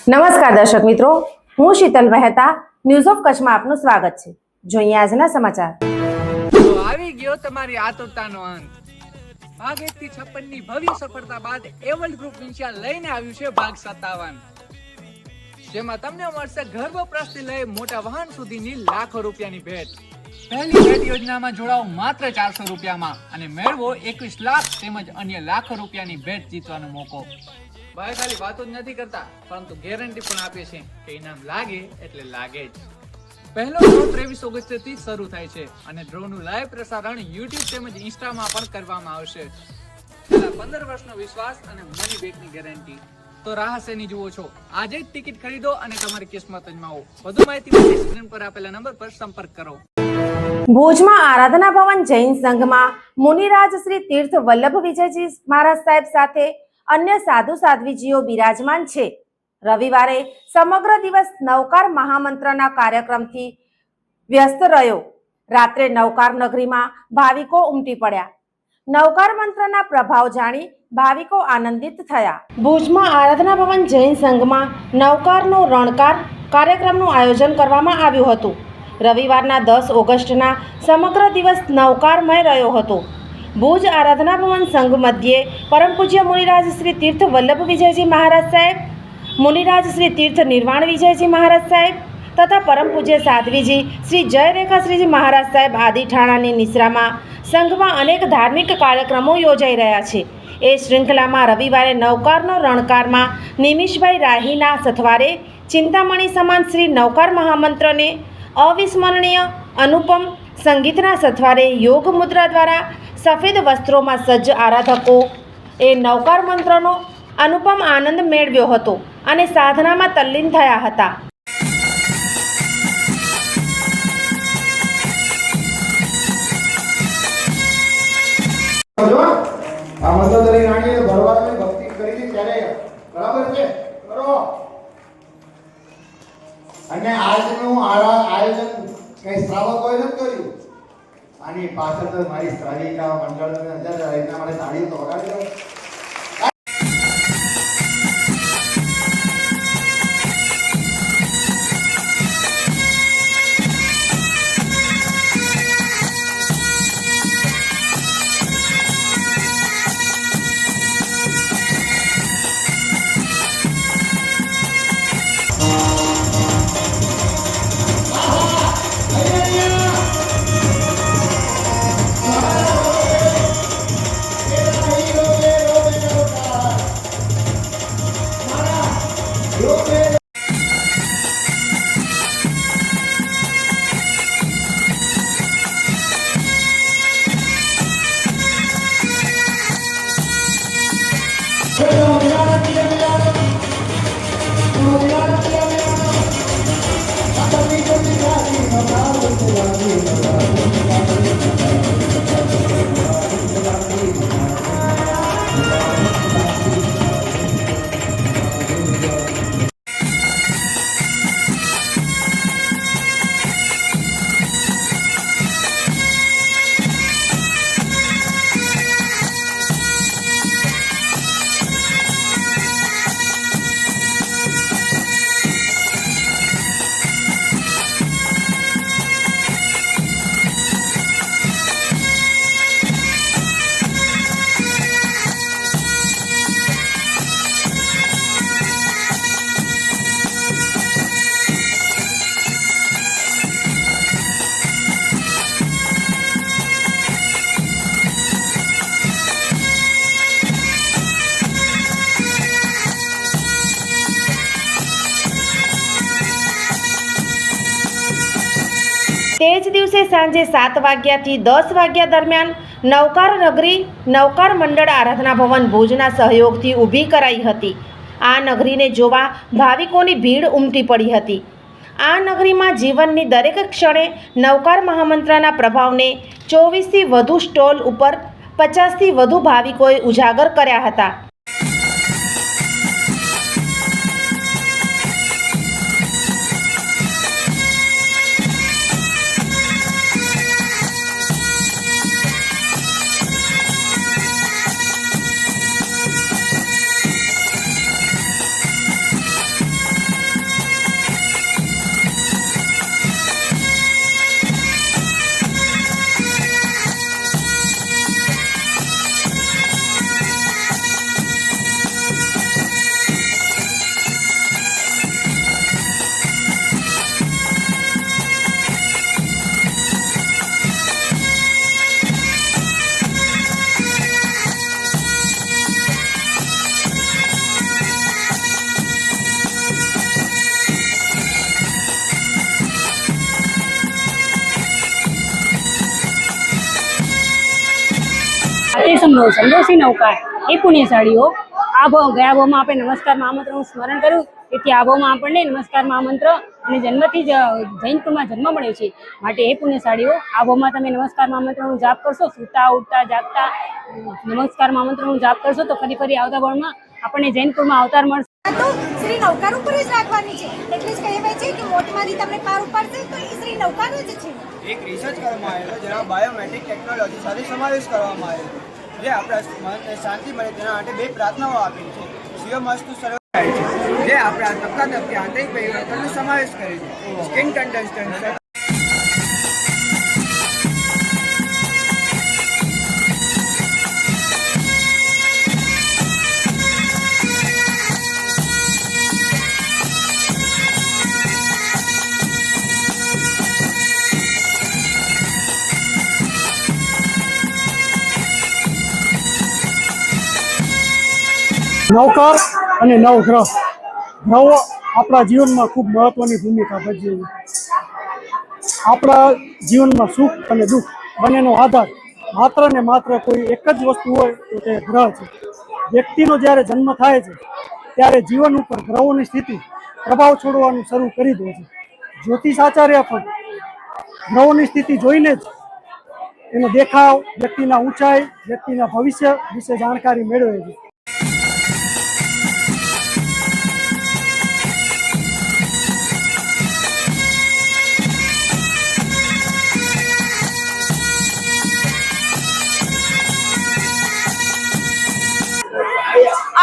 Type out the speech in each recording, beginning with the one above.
નમસ્કાર દર્શક મિત્રો, હું શીતલ મહેતા ન્યૂઝ ઓફ કચ્છમાં આપનું સ્વાગત છે। જોઈએ આજના સમાચાર। તો આવી ગયો તમારી આતુરતાનો અંત। ભાગ 1 થી 56 ની ભવ્ય સફળતા બાદ એવલ્ડ ગ્રુપ ઇન્ડિયા લઈને આવ્યું છે ભાગ 57, જેમાં તમને મળશે ઘર વપરાશથી લઈ મોટા વાહન સુધીની લાખો રૂપિયાની ભેટ। પહેલી ભેટ યોજનામાં જોડાઓ માત્ર 400 રૂપિયામાં અને મેળવો 21 લાખ તેમજ અન્ય લાખો રૂપિયાની ભેટ જીતવાનો મોકો। ભાઈ ખાલી વાતો જ નથી કરતા, પરંતુ ગેરંટી પણ આપે છે કે ઇનામ લાગે એટલે લાગે જ। પહેલો ડ્રો 23 ઓગસ્ટથી શરૂ થાય છે અને ડ્રોનું લાઈવ પ્રસારણ YouTube તેમજ ઇન્સ્ટામાં પણ કરવામાં આવશે। છેલ્લા 15 વર્ષનો વિશ્વાસ અને મની બેકની ગેરંટી। તો રાહ શેની જુઓ છો? આજે જ ટિકિટ ખરીદો અને તમારી કિસ્મત અજમાવો। વધુ માહિતી માટે સ્ક્રીન પર આપેલા નંબર પર સંપર્ક કરો। ભુજમાં આરાધના ભવન જૈન સંઘમાં મુનિરાજ શ્રી તીર્થ વલ્લભ વિજયજી મહારાજ સાહેબ સાથે અન્ય સાધુ સાધ્વીજીઓ બિરાજમાન છે। રવિવારે સમગ્ર દિવસ નવકાર મહામંત્રના કાર્યક્રમથી વ્યસ્ત રહ્યો। રાત્રે નવકાર નગરીમાં ભાવિકો ઉમટી પડ્યા। નવકાર મંત્રના પ્રભાવ જાણી ભાવિકો આનંદિત થયા। ભુજમાં આરાધના ભવન જૈન સંઘમાં નવકારનો રણકાર કાર્યક્રમનું આયોજન કરવામાં આવ્યું હતું। રવિવારના 10 ઓગસ્ટના સમગ્ર દિવસ નવકારમય રહ્યો હતો। ભુજ આરાધના ભવન સંઘ મધ્યે પરમ પૂજ્ય મુનિરાજ શ્રી તીર્થ વલ્લભ વિજયજી મહારાજ સાહેબ, મુનિરાજ શ્રી તીર્થ નિર્વાણ વિજયજી મહારાજ સાહેબ તથા પરમ પૂજ્ય સાધ્વીજી શ્રી જય રેખાશ્રીજી મહારાજ સાહેબ આદિ ઠાણાની નિશ્રામાં સંઘમાં અનેક ધાર્મિક કાર્યક્રમો યોજાઈ રહ્યા છે। એ શૃંખલામાં રવિવારે નવકારનો રણકારમાં નિમિષભાઈ રાહીના સથવારે ચિંતામણી સમાન શ્રી નવકાર મહામંત્રને અવિસ્મરણીય અનુપમ સંગીતના સથવારે યોગ મુદ્રા દ્વારા સફેદ વસ્ત્રોમાં સજ્જ આરાધકો એ નવકાર મંત્રનો અનુપમ આનંદ મેળવ્યો હતો અને સાધનામાં તલ્લીન થયા હતા। આ મંદોદરી રાણીએ ભરવાની ભક્તિ કરી ત્યારે બરાબર છે કરો। અને આજનું આયોજન કઈ શ્રાવકોએ નથી કર્યું। આની પાછળ તો મારી શ્રાવિકા મંડળની નજર એના માટે તાળીઓ તો વગાડી દો। તે જ દિવસે સાંજે 7 વાગ્યાથી 10 વાગ્યા દરમિયાન નવકાર નગરી નવકાર મંડળ આરાધના ભવન ભુજના સહયોગથી ઊભી કરાઈ હતી। આ નગરીને જોવા ભાવિકોની ભીડ ઉમટી પડી હતી। આ નગરીમાં જીવનની દરેક ક્ષણે નવકાર મહામંત્રના પ્રભાવને 24થી વધુ સ્ટોલ ઉપર 50થી વધુ ભાવિકોએ ઉજાગર કર્યા હતા। સમનો સંતોષી નૌકા એ પુણ્યશાળીઓ આ ભાવ ગયા ભાવમાં આપણે નમસ્કારમાં આમંત્રણનું સ્મરણ કર્યું, તેથી આ ભાવમાં આપણને નમસ્કારમાં આમંત્ર અને જન્મથી જ જૈન કુળમાં જન્મ મળ્યો છે, માટે એ પુણ્યશાળીઓ આ ભાવમાં તમે નમસ્કારમાં આમંત્રણનું જાપ કરશો, સૂતા ઉઠતા જાગતા નમસ્કારમાં આમંત્રણનું જાપ કરશો તો ફરી આવતા ભાવમાં આપણને જૈન કુળમાં અવતાર મળશે. તો શ્રી નૌકાર ઉપર જ રાખવાની છે, એટલે જ કહેવાય છે કે મોટમાંથી તમને પાર ઉપાડશે તો એ શ્રી નૌકાર જ છે. એક રિસર્ચ કરવામાં આવેલો જેમાં બાયોમેટ્રિક ટેકનોલોજી સાથે સમાવેશ કરવામાં આવેલો, જે આપણા મનને શાંતિ મળે તેના માટે 2 પ્રાર્થનાઓ આપી છે. શિવમસ્તુ સર્વ થાય છે, જે આપણા ધબકાધબથી આંતરિક પરિવર્તનનો સમાવેશ કરે છે. સ્કિન કન્ડન્સન્સ નવકાર અને નવગ્રહ ગ્રહો આપણા જીવનમાં ખૂબ મહત્વની ભૂમિકા ભજવે છે. આપણા જીવનમાં સુખ અને દુઃખ બંનેનો આધાર માત્ર ને માત્ર કોઈ એક જ વસ્તુ હોય તો તે ગ્રહ છે. વ્યક્તિનો જ્યારે જન્મ થાય છે ત્યારે જીવન ઉપર ગ્રહોની સ્થિતિ પ્રભાવ છોડવાનું શરૂ કરી દે છે. જ્યોતિષાચાર્ય પણ ગ્રહોની સ્થિતિ જોઈને જ એનો દેખાવ, વ્યક્તિના ઊંચાઈ, વ્યક્તિના ભવિષ્ય વિશે જાણકારી મેળવે છે.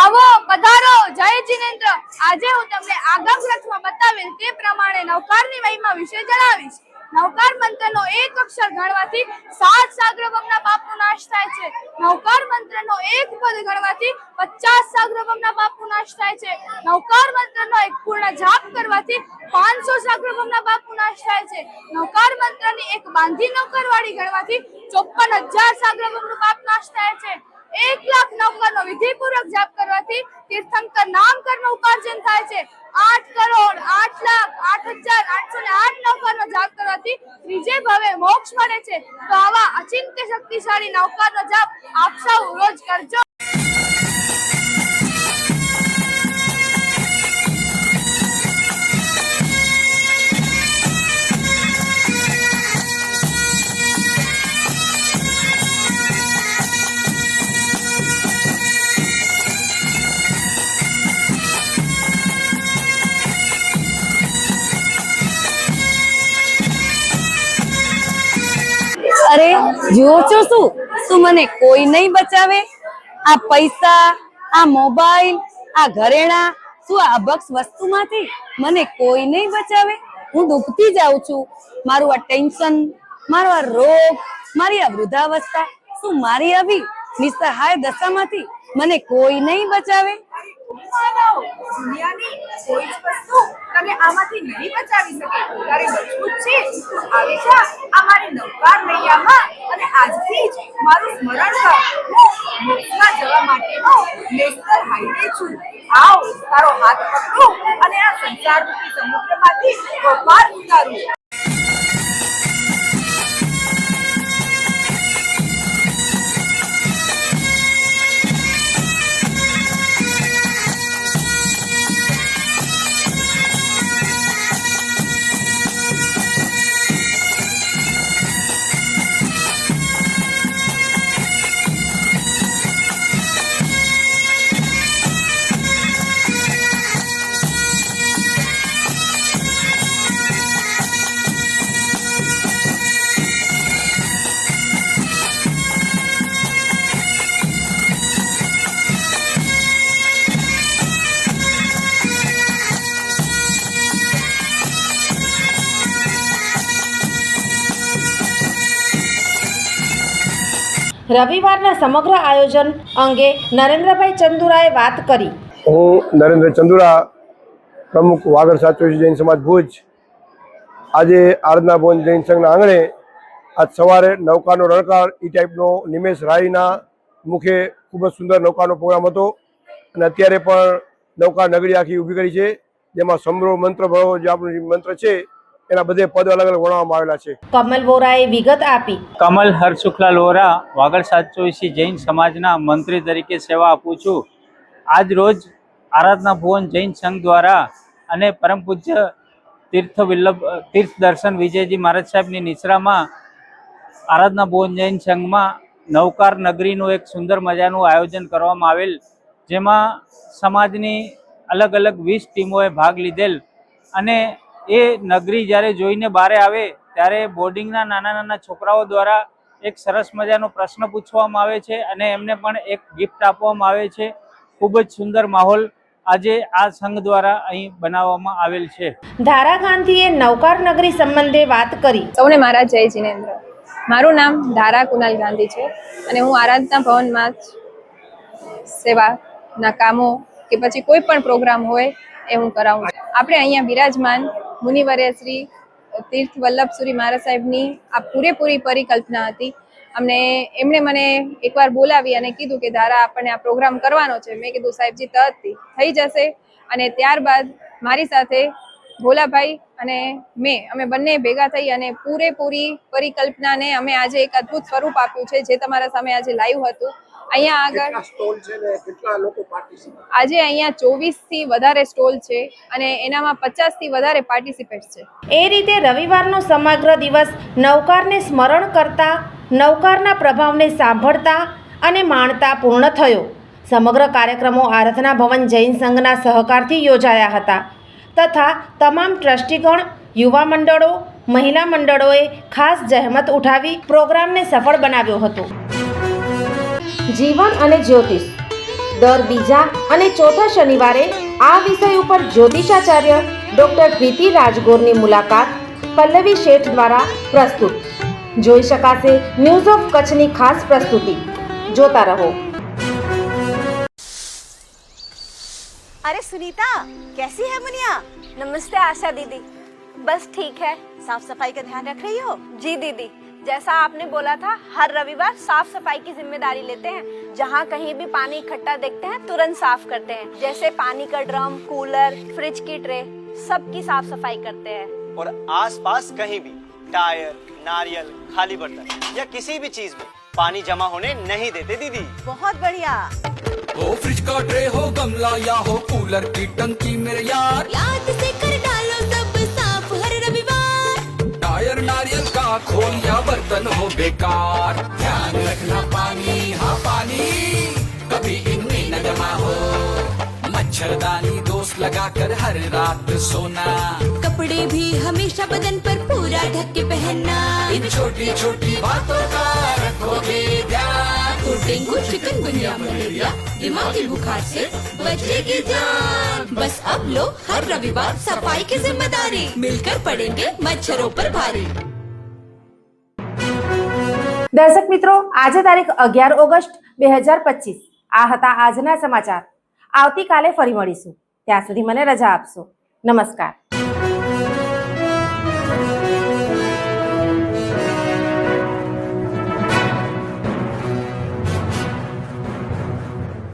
આવો પધારો જય જિનેન્દ્ર. આજે હું તમને આગમ ગ્રંથમાં બતાવેલ તે પ્રમાણે નવકારની મહિમા વિશે જણાવીશ. નવકાર મંત્રનો એક અક્ષર ગણવાથી 7 સાગ્રવમના પાપનો નાશ થાય છે. નવકાર મંત્રનો એક પદ ગણવાથી 50 સાગ્રવમના પાપનો નાશ થાય છે. નવકાર મંત્રનો એક પૂર્ણ જાપ કરવાથી 500 સાગ્રવમના પાપનો નાશ થાય છે. નવકાર મંત્રની એક બાંધી નવકારવાળી ગણવાથી 54,000 સાગ્રવમનો પાપ નાશ થાય છે. 1,00,000 નવકારનો વિધિપૂર્વક જાપ કરવાથી તીર્થંકર નામકરનો ઉપાર્જન થાય છે. 8 કરોડ 8,08,808 નવકારનો જાપ કરવાથી ત્રીજે ભાવે મોક્ષ મળે છે. તો આવા અચિંત્ય શક્તિશાળી નવકારનો જાપ આપ સૌ રોજ કરજો. અરે જુઓ છો શું મને કોઈ નહીં બચાવે? આ પૈસા, આ મોબાઈલ, આ ઘરેણા, શું આ અભક્ષ વસ્તુમાંથી મને કોઈ નહીં બચાવે? હું ડૂબતી જાઉં છું. મારું આ ટેન્શન, મારો આ રોગ, મારી આ વૃદ્ધાવસ્થા, શું મારી આવી નિસહાય દશામાંથી મને કોઈ નહીં બચાવે? દુનિયાની કોઈ જ વસ્તુ તને આમાંથી નહીં બચાવી શકે. તારે મજબૂત છે આવી જા અમારી નવકાર નૈયામાં અને આજથી જ મારું સ્મરણ કર. હું મોક્ષમાં જવા માટેનો નેશનલ હાઈવે છું. આવ તારો હાથ પકડું અને આ સંસારરૂપી સમુદ્રમાંથી પસાર ઉતારું. રવિવારના સમગ્ર આયોજન અંગે નરેન્દ્રભાઈ ચંદુરાએ વાત કરી. હું નરેન્દ્ર ચંદુરા, પ્રમુખ વાગડ સાચોશી જૈન સમાજ ભુજ. આજે આરાધના ભવન જૈન સંઘના આંગણે આજ સવારે નૌકાનો રણકાર એ ટાઈપનો નિમેશ રાયના મુખે ખૂબ જ સુંદર નૌકાનો પ્રોગ્રામ હતો અને અત્યારે પણ નૌકા નગરી આખી ઊભી કરી છે, જેમાં સમરો મંત્ર ભળો જે આપણો મંત્ર છે એના બધે પદ અલગ અલગ ગણવામાં આવેલા છે. કમલ વોરાએ વિગત આપી. કમલ હરસુખલાલ વોરા વાગડ 724 જૈન સમાજના મંત્રી તરીકે સેવા આપું છું. આજ રોજ આરાધના ભુવન જૈન સંઘ દ્વારા અને પરમ પૂજ્ય તીર્થ દર્શન વિજયજી મહારાજ સાહેબની નિશ્રામાં આરાધના ભુવન જૈન સંઘમાં નવકાર નગરીનું એક સુંદર મજાનું આયોજન કરવામાં આવેલ, જેમાં સમાજની અલગ અલગ 20 ટીમોએ ભાગ લીધેલ અને એ નગરી જ્યારે જોઈને બહાર આવે ત્યારે બોર્ડિંગના નાના નાના છોકરાઓ દ્વારા એક સરસ મજાનો પ્રશ્ન પૂછવામાં આવે છે અને એમને પણ એક ગિફ્ટ આપવામાં આવે છે. ખૂબ જ સુંદર માહોલ આજે આ સંઘ દ્વારા અહીં બનાવવામાં આવેલ છે. ધારા ગાંધીએ નવકાર નગરી સંબંધે વાત કરી. સૌને મારા જય જિનેન્દ્ર. મારું નામ ધારા કુનાલ ગાંધી છે અને હું આરાધના ભવનમાં જ સેવાના કામો કે પછી કોઈ પણ પ્રોગ્રામ હોય એ હું કરાવું છું. આપણે અહીંયા બિરાજમાન મુનિવર્ય શ્રી તીર્થ વલ્લભસુરી મહારાજ સાહેબની આ પૂરેપૂરી પરિકલ્પના હતી. એમણે મને એકવાર બોલાવી અને કીધું કે ધારા આપણને આ પ્રોગ્રામ કરવાનો છે. મેં કીધું સાહેબજી તરતથી થઈ જશે. અને ત્યારબાદ મારી સાથે ભોલાભાઈ અને અમે બંને ભેગા થઈ અને પૂરેપૂરી પરિકલ્પનાને અમે આજે એક અદ્ભુત સ્વરૂપ આપ્યું છે, જે તમારા સામે આજે લાઈવ હતું. અહીંયા આગળ આજે અહીંયા 24 થી વધારે સ્ટોલ છે અને એનામાં 50 થી વધારે પાર્ટિસિપેટ છે. એ રીતે રવિવારનો સમગ્ર દિવસ નવકારને સ્મરણ કરતા, નવકારના પ્રભાવને સાંભળતા અને માણતા પૂર્ણ થયો. સમગ્ર કાર્યક્રમો આરાધના ભવન જૈન સંઘના સહકારથી યોજાયા હતા તથા તમામ ટ્રસ્ટીગણ, યુવા મંડળો, મહિલા મંડળોએ ખાસ જહેમત ઉઠાવી પ્રોગ્રામને સફળ બનાવ્યો હતો. જીવન અને જ્યોતિષ દર બીજા અને ચોથા શનિવારે આ વિષય ઉપર જ્યોતિષાચાર્ય ડૉક્ટર પ્રીતિ રાજગોરની મુલાકાત પલ્લવી શેઠ દ્વારા પ્રસ્તુત. જોઈ શકાશે ન્યૂઝ ઓફ કચ્છની ખાસ પ્રસ્તુતિ. જોતા રહો. अरे सुनीता, कैसी है मुनिया? नमस्ते आशा दीदी. बस ठीक है. साफ सफाई का ध्यान रख रही हो? जी दीदी, जैसा आपने बोला था हर रविवार साफ सफाई की जिम्मेदारी लेते हैं. जहाँ कहीं भी पानी इकट्ठा देखते हैं तुरंत साफ करते हैं. जैसे पानी का ड्रम, कूलर, फ्रिज की ट्रे, सबकी साफ सफाई करते हैं. और आसपास कहीं भी टायर, नारियल, खाली बर्तन या किसी भी चीज में पानी जमा होने नहीं देते दीदी. बहुत बढ़िया. हो फ्रिज का ट्रे हो, गमला या हो कूलर की टंकी मेरे यार, याद से कर डालो सब साफ हर रविवार. टायर नारियल का खोल या बर्तन हो बेकार, ध्यान रखना पानी, हाँ पानी कभी इनमें न जमा हो. मच्छरदानी दोस्त लगाकर हर रात सोना, कपड़े भी हमेशा बदन पर पूरा ढक के पहनना. इन छोटी छोटी बातों का रखोगे ध्यान, तो डेंगू, चिकनगुनिया, मलेरिया, दिमागी बुखार से बचेगी जान. बस अब लो हर रविवार सफाई की जिम्मेदारी, मिलकर पड़ेंगे मच्छरों पर भारी. દર્શક મિત્રો, આજે તારીખ 11 ઓગસ્ટ 2025 આ હતા આજના સમાચાર. આવતીકાલે ફરી મળીશું. ત્યાં સુધી મને રજા આપશો. નમસ્કાર.